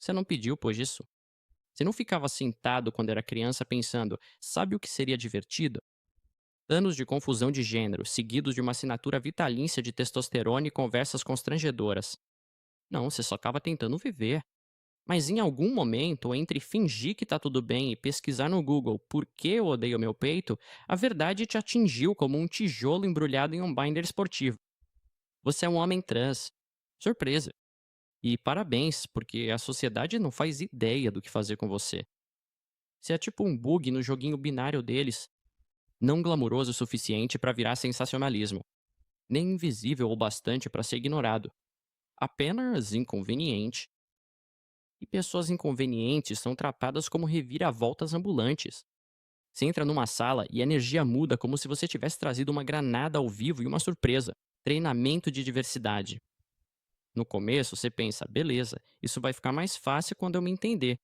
Você não pediu, pois isso. Você não ficava sentado quando era criança pensando, sabe o que seria divertido? Anos de confusão de gênero, seguidos de uma assinatura vitalícia de testosterona e conversas constrangedoras. Não, você só estava tentando viver. Mas em algum momento, entre fingir que tá tudo bem e pesquisar no Google por que eu odeio meu peito, a verdade te atingiu como um tijolo embrulhado em um binder esportivo. Você é um homem trans. Surpresa. E parabéns, porque a sociedade não faz ideia do que fazer com você. Você é tipo um bug no joguinho binário deles, não glamuroso o suficiente para virar sensacionalismo, nem invisível o bastante para ser ignorado. Apenas inconveniente. E pessoas inconvenientes são tratadas como reviravoltas ambulantes. Você entra numa sala e a energia muda como se você tivesse trazido uma granada ao vivo e uma surpresa. Treinamento de diversidade. No começo, você pensa, beleza, isso vai ficar mais fácil quando eu me entender.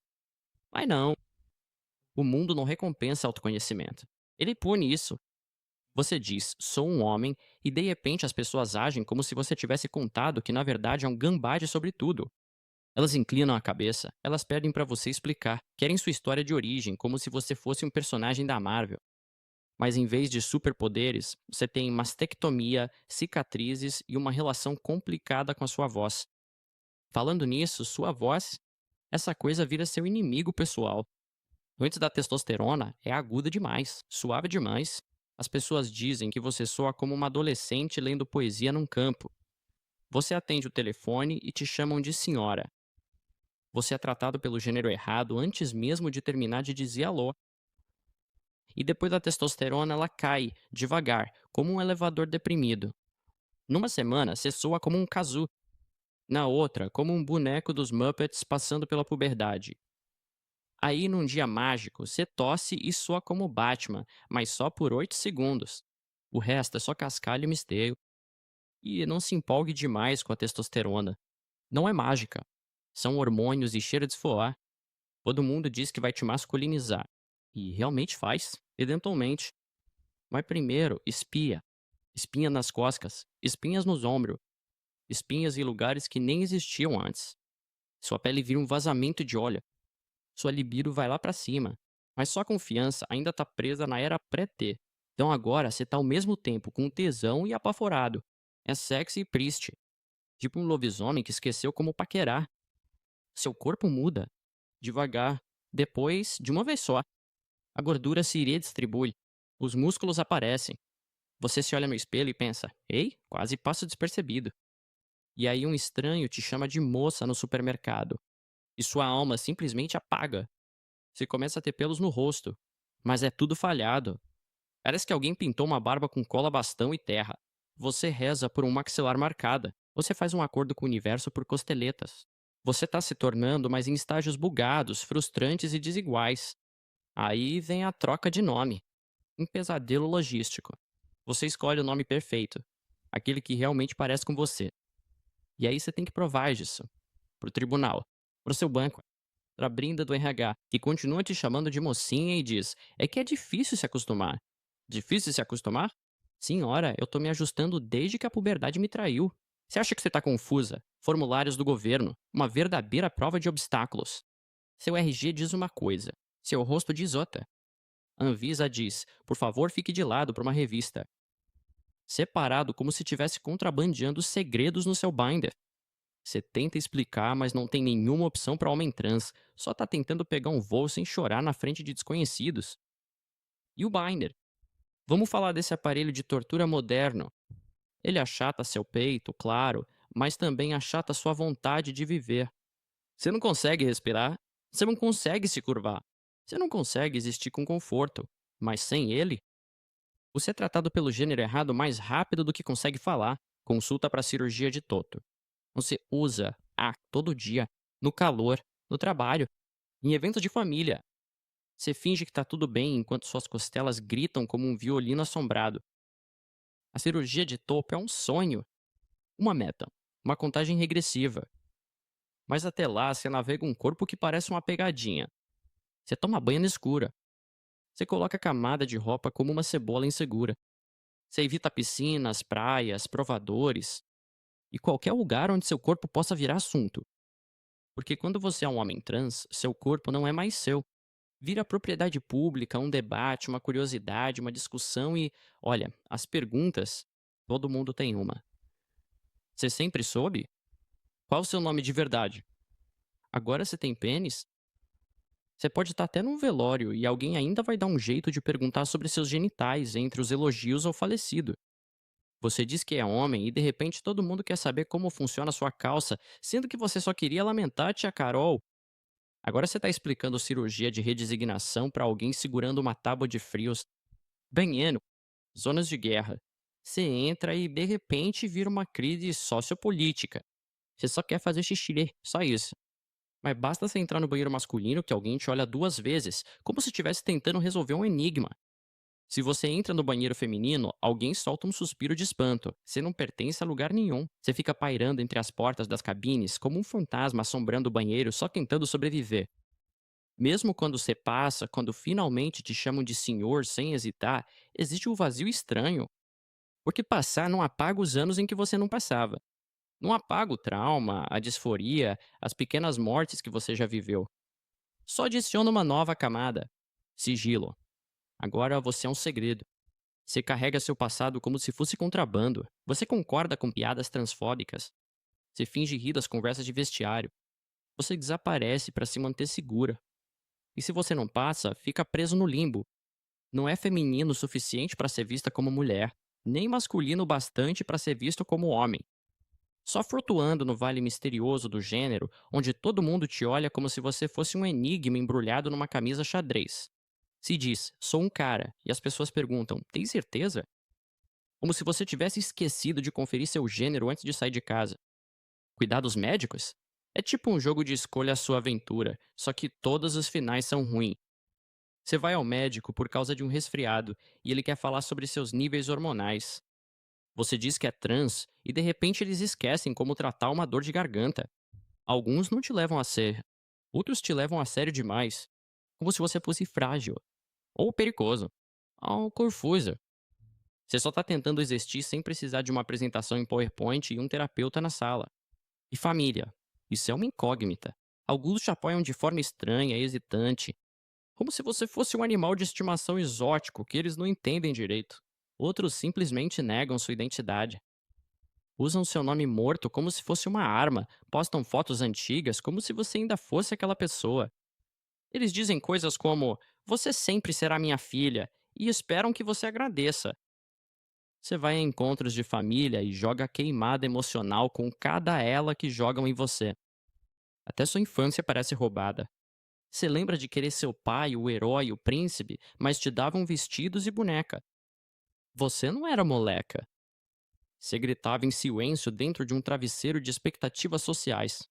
Mas não, o mundo não recompensa autoconhecimento. Ele pune isso. Você diz, sou um homem, e de repente as pessoas agem como se você tivesse contado que na verdade é um gambade sobre tudo. Elas inclinam a cabeça, elas pedem pra você explicar, querem sua história de origem, como se você fosse um personagem da Marvel. Mas em vez de superpoderes, você tem mastectomia, cicatrizes e uma relação complicada com a sua voz. Falando nisso, sua voz, essa coisa vira seu inimigo pessoal. Antes da testosterona, é aguda demais, suave demais. As pessoas dizem que você soa como uma adolescente lendo poesia num campo. Você atende o telefone e te chamam de senhora. Você é tratado pelo gênero errado antes mesmo de terminar de dizer alô. E depois da testosterona, ela cai, devagar, como um elevador deprimido. Numa semana, você soa como um kazoo. Na outra, como um boneco dos Muppets passando pela puberdade. Aí, num dia mágico, você tosse e soa como Batman, mas só por 8 segundos. O resto é só cascalho e misterio. E não se empolgue demais com a testosterona. Não é mágica. São hormônios e cheiro de esfolar. Todo mundo diz que vai te masculinizar. E realmente faz, eventualmente. Mas primeiro, espia. Espinha nas costas, espinhas nos ombros, espinhas em lugares que nem existiam antes. Sua pele vira um vazamento de óleo. Sua libido vai lá pra cima. Mas sua confiança ainda tá presa na era pré-T. Então agora você tá ao mesmo tempo com tesão e apavorado. É sexy e triste. Tipo um lobisomem que esqueceu como paquerar. Seu corpo muda. Devagar. Depois, de uma vez só. A gordura se redistribui. Os músculos aparecem. Você se olha no espelho e pensa: ei, quase passo despercebido. E aí um estranho te chama de moça no supermercado. E sua alma simplesmente apaga. Você começa a ter pelos no rosto. Mas é tudo falhado. Parece que alguém pintou uma barba com cola bastão e terra. Você reza por um maxilar marcada. Você faz um acordo com o universo por costeletas. Você está se tornando, mas em estágios bugados, frustrantes e desiguais. Aí vem a troca de nome. Um pesadelo logístico. Você escolhe o nome perfeito. Aquele que realmente parece com você. E aí você tem que provar disso. Pro tribunal. Pro seu banco. Pra Brinda do RH, que continua te chamando de mocinha e diz: é que é difícil se acostumar. Difícil se acostumar? Senhora, eu tô me ajustando desde que a puberdade me traiu. Você acha que você tá confusa? Formulários do governo. Uma verdadeira prova de obstáculos. Seu RG diz uma coisa. Seu rosto diz outra. A Anvisa diz: por favor, fique de lado para uma revista. Separado como se estivesse contrabandeando segredos no seu binder. Você tenta explicar, mas não tem nenhuma opção para homem trans. Só tá tentando pegar um voo sem chorar na frente de desconhecidos. E o binder? Vamos falar desse aparelho de tortura moderno. Ele achata seu peito, claro, mas também achata sua vontade de viver. Você não consegue respirar, você não consegue se curvar, você não consegue existir com conforto, mas sem ele, você é tratado pelo gênero errado mais rápido do que consegue falar. Consulta para cirurgia de toto. Você usa todo dia, no calor, no trabalho, em eventos de família. Você finge que tá tudo bem enquanto suas costelas gritam como um violino assombrado. A cirurgia de topo é um sonho, uma meta, uma contagem regressiva. Mas até lá você navega um corpo que parece uma pegadinha. Você toma banho na escura. Você coloca a camada de roupa como uma cebola insegura. Você evita piscinas, praias, provadores e qualquer lugar onde seu corpo possa virar assunto. Porque quando você é um homem trans, seu corpo não é mais seu. Vira propriedade pública, um debate, uma curiosidade, uma discussão e, olha, as perguntas, todo mundo tem uma. Você sempre soube? Qual o seu nome de verdade? Agora você tem pênis? Você pode estar até num velório e alguém ainda vai dar um jeito de perguntar sobre seus genitais entre os elogios ao falecido. Você diz que é homem e de repente todo mundo quer saber como funciona a sua calça, sendo que você só queria lamentar, tia Carol. Agora você está explicando cirurgia de redesignação para alguém segurando uma tábua de frios. Banheiro, zonas de guerra. Você entra e de repente vira uma crise sociopolítica. Você só quer fazer xixi, só isso. Mas basta você entrar no banheiro masculino que alguém te olha duas vezes, como se estivesse tentando resolver um enigma. Se você entra no banheiro feminino, alguém solta um suspiro de espanto. Você não pertence a lugar nenhum. Você fica pairando entre as portas das cabines, como um fantasma assombrando o banheiro só tentando sobreviver. Mesmo quando você passa, quando finalmente te chamam de senhor sem hesitar, existe um vazio estranho. Porque passar não apaga os anos em que você não passava. Não apaga o trauma, a disforia, as pequenas mortes que você já viveu. Só adiciona uma nova camada. Sigilo. Agora você é um segredo. Você carrega seu passado como se fosse contrabando. Você concorda com piadas transfóbicas. Você finge rir das conversas de vestiário. Você desaparece para se manter segura. E se você não passa, fica preso no limbo. Não é feminino o suficiente para ser vista como mulher, nem masculino o bastante para ser visto como homem. Só flutuando no vale misterioso do gênero, onde todo mundo te olha como se você fosse um enigma embrulhado numa camisa xadrez. Se diz, sou um cara, e as pessoas perguntam, tem certeza? Como se você tivesse esquecido de conferir seu gênero antes de sair de casa. Cuidados médicos? É tipo um jogo de escolha a sua aventura, só que todos os finais são ruins. Você vai ao médico por causa de um resfriado e ele quer falar sobre seus níveis hormonais. Você diz que é trans e de repente eles esquecem como tratar uma dor de garganta. Alguns não te levam a sério, outros te levam a sério demais, como se você fosse frágil ou perigoso, ou confusa. Você só tá tentando existir sem precisar de uma apresentação em PowerPoint e um terapeuta na sala. E família? Isso é uma incógnita. Alguns te apoiam de forma estranha, hesitante, como se você fosse um animal de estimação exótico que eles não entendem direito. Outros simplesmente negam sua identidade. Usam seu nome morto como se fosse uma arma, postam fotos antigas como se você ainda fosse aquela pessoa. Eles dizem coisas como: Você sempre será minha filha, e esperam que você agradeça. Você vai a encontros de família e joga queimada emocional com cada ela que jogam em você. Até sua infância parece roubada. Você lembra de querer seu pai, o herói, o príncipe, mas te davam vestidos e boneca. Você não era moleca. Você gritava em silêncio dentro de um travesseiro de expectativas sociais.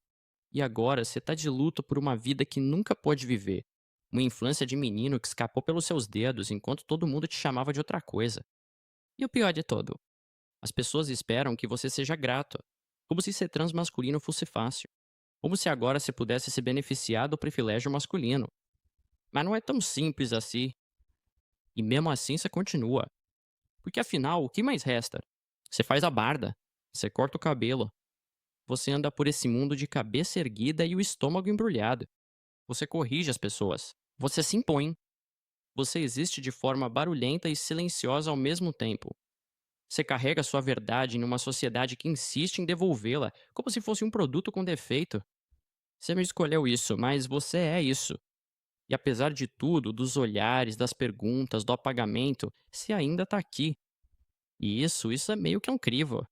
E agora você tá de luto por uma vida que nunca pôde viver. Uma infância de menino que escapou pelos seus dedos enquanto todo mundo te chamava de outra coisa. E o pior de tudo, as pessoas esperam que você seja grato, como se ser transmasculino fosse fácil. Como se agora você pudesse se beneficiar do privilégio masculino. Mas não é tão simples assim. E mesmo assim você continua. Porque afinal, o que mais resta? Você faz a barda. Você corta o cabelo. Você anda por esse mundo de cabeça erguida e o estômago embrulhado. Você corrige as pessoas. Você se impõe. Você existe de forma barulhenta e silenciosa ao mesmo tempo. Você carrega sua verdade em uma sociedade que insiste em devolvê-la como se fosse um produto com defeito. Você não escolheu isso, mas você é isso. E apesar de tudo, dos olhares, das perguntas, do apagamento, você ainda tá aqui. E isso é meio que um crivo.